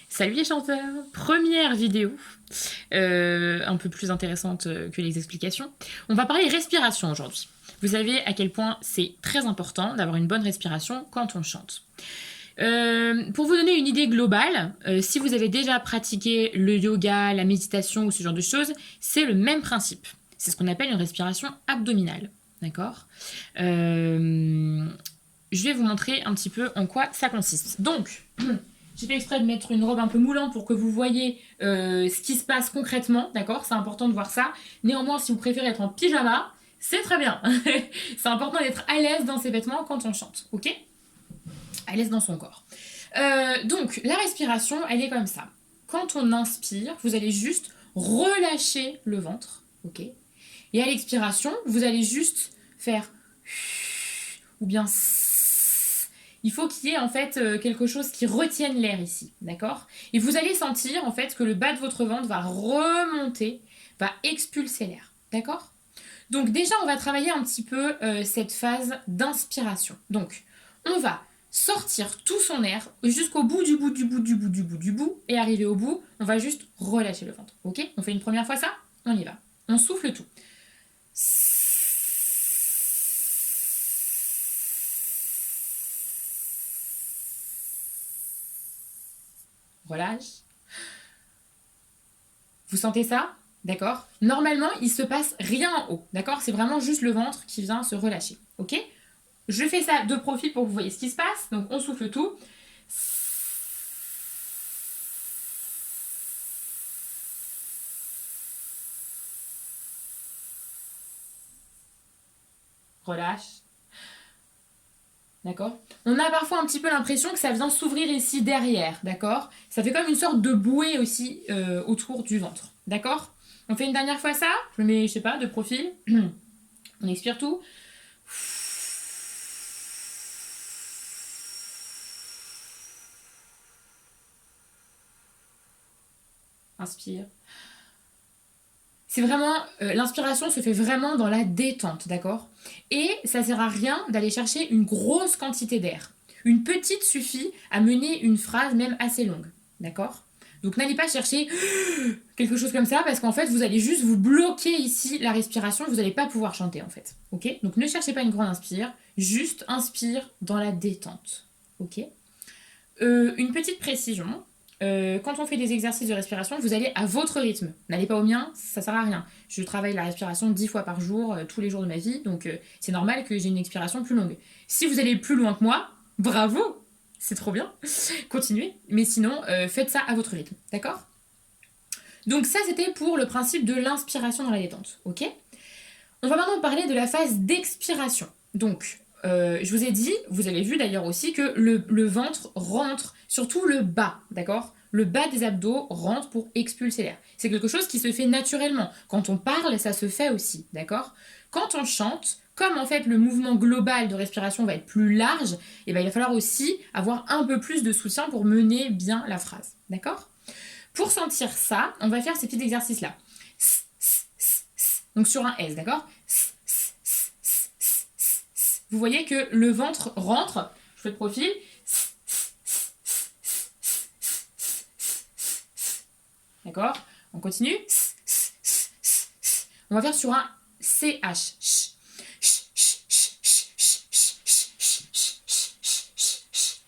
Salut les chanteurs! Première vidéo, un peu plus intéressante que les explications. On va parler respiration aujourd'hui. Vous savez à quel point c'est très important d'avoir une bonne respiration quand on chante. Pour vous donner une idée globale, si vous avez déjà pratiqué le yoga, la méditation ou ce genre de choses, c'est le même principe. C'est ce qu'on appelle une respiration abdominale. D'accord Je vais vous montrer un petit peu en quoi ça consiste. Donc, j'ai fait exprès de mettre une robe un peu moulante pour que vous voyez ce qui se passe concrètement, d'accord? C'est important de voir ça. Néanmoins, si vous préférez être en pyjama, c'est très bien. C'est important d'être à l'aise dans ses vêtements quand on chante, ok? À l'aise dans son corps. Donc, la respiration, elle est comme ça. Quand on inspire, vous allez juste relâcher le ventre, ok? Et à l'expiration, vous allez juste faire ou bien il faut qu'il y ait en fait quelque chose qui retienne l'air ici, d'accord? Et vous allez sentir en fait que le bas de votre ventre va remonter, va expulser l'air, d'accord? Donc déjà, on va travailler un petit peu cette phase d'inspiration. Donc, on va sortir tout son air jusqu'au bout du bout du bout du bout du bout du bout et arriver au bout, on va juste relâcher le ventre, ok? On fait une première fois ça? On y va. On souffle tout. Relâche. Vous sentez ça? D'accord? Normalement, il se passe rien en haut. D'accord? C'est vraiment juste le ventre qui vient se relâcher. Ok? Je fais ça de profil pour que vous voyez ce qui se passe. Donc, on souffle tout. Relâche. D'accord? On a parfois un petit peu l'impression que ça vient s'ouvrir ici derrière. D'accord? Ça fait comme une sorte de bouée aussi autour du ventre. D'accord? On fait une dernière fois ça. Je le mets, je sais pas, de profil. On expire tout. Inspire. C'est vraiment, l'inspiration se fait vraiment dans la détente, d'accord? Et ça sert à rien d'aller chercher une grosse quantité d'air. Une petite suffit à mener une phrase même assez longue, d'accord? Donc n'allez pas chercher quelque chose comme ça parce qu'en fait vous allez juste vous bloquer ici la respiration, vous n'allez pas pouvoir chanter en fait, ok? Donc ne cherchez pas une grande inspire, juste inspire dans la détente, ok? Une petite précision, quand on fait des exercices de respiration, vous allez à votre rythme. N'allez pas au mien, ça sert à rien. Je travaille la respiration 10 fois par jour, tous les jours de ma vie, donc c'est normal que j'ai une expiration plus longue. Si vous allez plus loin que moi, bravo, c'est trop bien, continuez. Mais sinon, faites ça à votre rythme, d'accord? Donc ça, c'était pour le principe de l'inspiration dans la détente, ok? On va maintenant parler de la phase d'expiration. Donc, je vous ai dit, vous avez vu d'ailleurs aussi que le ventre rentre, surtout le bas, d'accord? Le bas des abdos rentre pour expulser l'air. C'est quelque chose qui se fait naturellement. Quand on parle, ça se fait aussi, d'accord? Quand on chante, comme en fait le mouvement global de respiration va être plus large, et ben, il va falloir aussi avoir un peu plus de soutien pour mener bien la phrase, d'accord? Pour sentir ça, on va faire ces petits exercices-là. Donc sur un S, d'accord? Vous voyez que le ventre rentre. Je fais de profil. D'accord? On continue. On va faire sur un CH.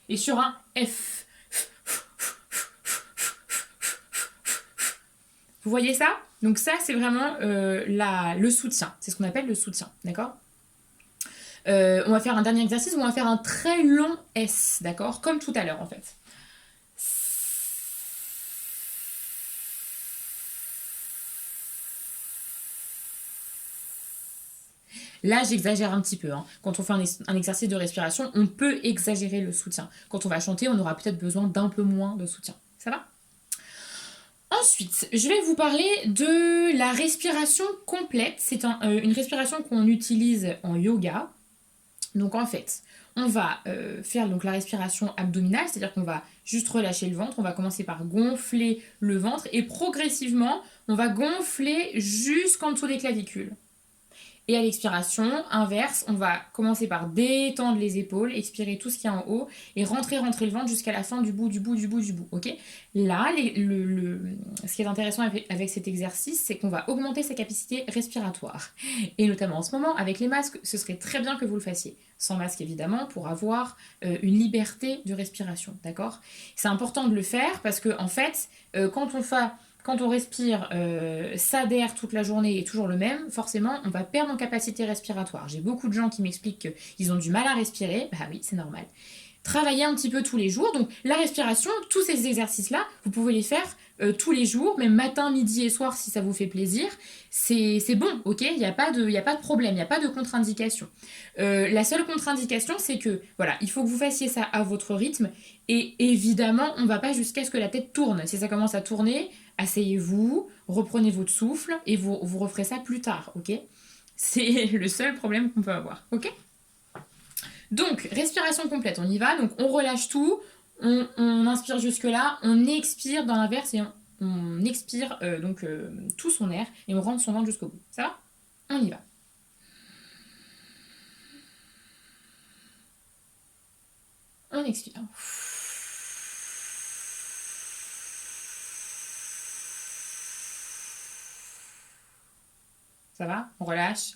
Et sur un F. Vous voyez ça? Donc ça, c'est vraiment le soutien. C'est ce qu'on appelle le soutien. D'accord? On va faire un dernier exercice où on va faire un très long S, d'accord? Comme tout à l'heure en fait. Là, j'exagère un petit peu, hein. Quand on fait un exercice de respiration, on peut exagérer le soutien. Quand on va chanter, on aura peut-être besoin d'un peu moins de soutien. Ça va? Ensuite, je vais vous parler de la respiration complète. C'est une respiration qu'on utilise en yoga. Donc en fait, on va faire donc la respiration abdominale, c'est-à-dire qu'on va juste relâcher le ventre, on va commencer par gonfler le ventre et progressivement, on va gonfler jusqu'en dessous des clavicules. Et à l'expiration, inverse, on va commencer par détendre les épaules, expirer tout ce qui est en haut et rentrer le ventre jusqu'à la fin du bout, ok? Là, ce qui est intéressant avec cet exercice, c'est qu'on va augmenter sa capacité respiratoire. Et notamment en ce moment, avec les masques, ce serait très bien que vous le fassiez. Sans masque, évidemment, pour avoir une liberté de respiration, d'accord? C'est important de le faire parce que, en fait, quand on respire ça d'air toute la journée et toujours le même, forcément, on va perdre en capacité respiratoire. J'ai beaucoup de gens qui m'expliquent qu'ils ont du mal à respirer. Bah oui, c'est normal. Travailler un petit peu tous les jours. Donc la respiration, tous ces exercices-là, vous pouvez les faire tous les jours, même matin, midi et soir si ça vous fait plaisir. C'est bon, ok? Il y a pas de problème, il n'y a pas de contre-indication. La seule contre-indication, c'est que voilà, il faut que vous fassiez ça à votre rythme. Et évidemment, on ne va pas jusqu'à ce que la tête tourne. Si ça commence à tourner, asseyez-vous, reprenez votre souffle et vous referez ça plus tard, ok? C'est le seul problème qu'on peut avoir, ok? Donc, respiration complète, on y va. Donc, on relâche tout, on inspire jusque-là, on expire dans l'inverse et on expire tout son air et on rentre son ventre jusqu'au bout. Ça va? On y va. On expire. Ça va? On relâche.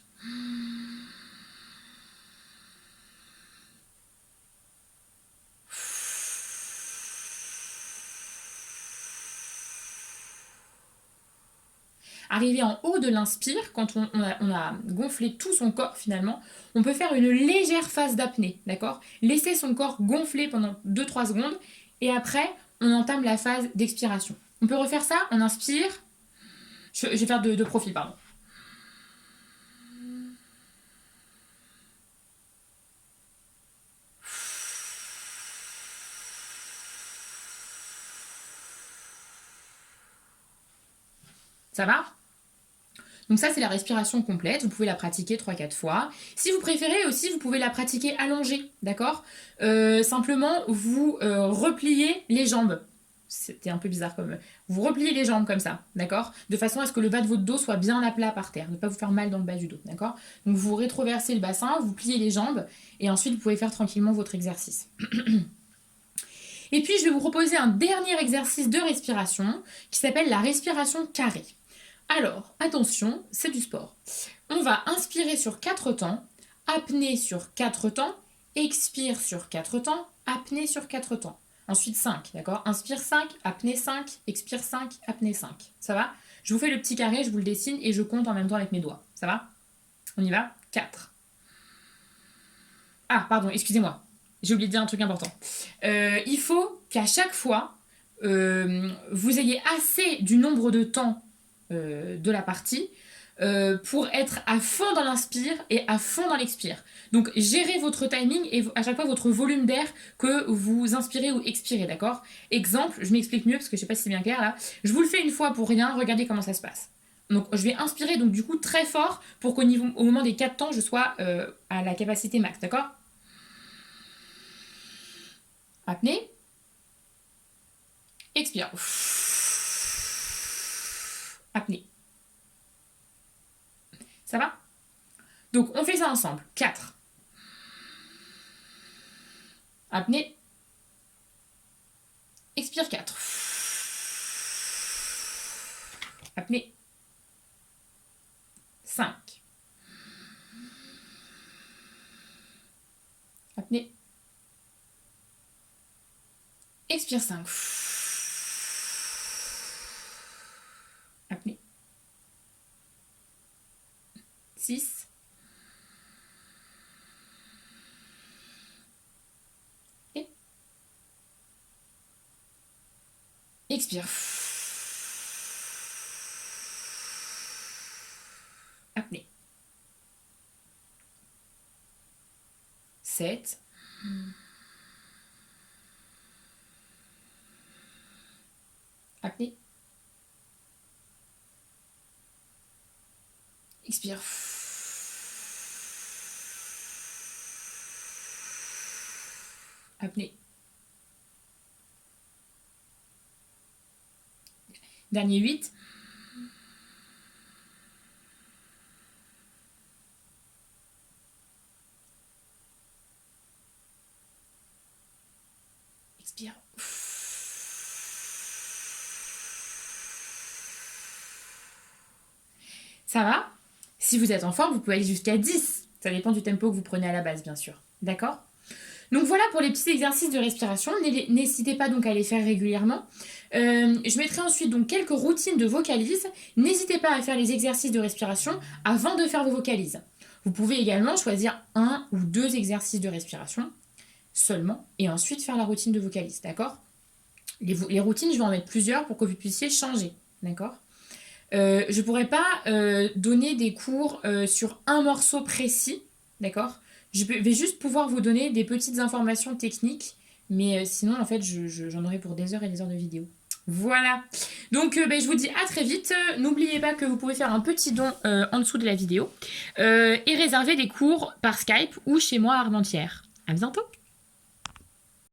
Arrivé en haut de l'inspire, quand on a gonflé tout son corps finalement, on peut faire une légère phase d'apnée, d'accord? Laisser son corps gonfler pendant 2-3 secondes et après, on entame la phase d'expiration. On peut refaire ça, on inspire. Je vais faire de profil, pardon. Ça va? Donc ça, c'est la respiration complète. Vous pouvez la pratiquer 3-4 fois. Si vous préférez aussi, vous pouvez la pratiquer allongée, d'accord? Simplement, vous repliez les jambes. C'était un peu bizarre comme... Vous repliez les jambes comme ça, d'accord? De façon à ce que le bas de votre dos soit bien à plat par terre. Ne pas vous faire mal dans le bas du dos, d'accord? Donc vous rétroversez le bassin, vous pliez les jambes et ensuite vous pouvez faire tranquillement votre exercice. Et puis je vais vous proposer un dernier exercice de respiration qui s'appelle la respiration carrée. Alors, attention, c'est du sport. On va inspirer sur 4 temps, apnée sur 4 temps, expire sur 4 temps, apnée sur 4 temps. Ensuite 5, d'accord? Inspire 5, apnée 5, expire 5, apnée 5. Ça va? Je vous fais le petit carré, je vous le dessine et je compte en même temps avec mes doigts. Ça va? On y va? 4. Ah, pardon, excusez-moi. J'ai oublié de dire un truc important. Il faut qu'à chaque fois, vous ayez assez du nombre de temps de la partie pour être à fond dans l'inspire et à fond dans l'expire. Donc gérez votre timing et à chaque fois votre volume d'air que vous inspirez ou expirez, d'accord? Exemple, je m'explique mieux parce que je sais pas si c'est bien clair là. Je vous le fais une fois pour rien, regardez comment ça se passe. Donc je vais inspirer donc du coup très fort pour au moment des 4 temps je sois à la capacité max, d'accord? Apnée, expire. Apnée. Ça va? Donc on fait ça ensemble. 4. Apnée. Expire 4. Apnée. 5. Apnée. Expire 5. Apnée. 6. Et expire. Apnée. 7. Apnée. Expire. Apnée. Dernier 8. Ça va? Si vous êtes en forme, vous pouvez aller jusqu'à 10. Ça dépend du tempo que vous prenez à la base, bien sûr. D'accord? Donc voilà pour les petits exercices de respiration. N'hésitez pas donc à les faire régulièrement. Je mettrai ensuite donc quelques routines de vocalises. N'hésitez pas à faire les exercices de respiration avant de faire vos vocalises. Vous pouvez également choisir un ou deux exercices de respiration seulement et ensuite faire la routine de vocalise. D'accord? Les routines, je vais en mettre plusieurs pour que vous puissiez changer. D'accord? Je ne pourrais pas donner des cours sur un morceau précis, d'accord? Vais juste pouvoir vous donner des petites informations techniques, mais sinon, en fait, j'en aurai pour des heures et des heures de vidéo. Voilà. Donc, je vous dis à très vite. N'oubliez pas que vous pouvez faire un petit don en dessous de la vidéo et réserver des cours par Skype ou chez moi à Armentières. À bientôt.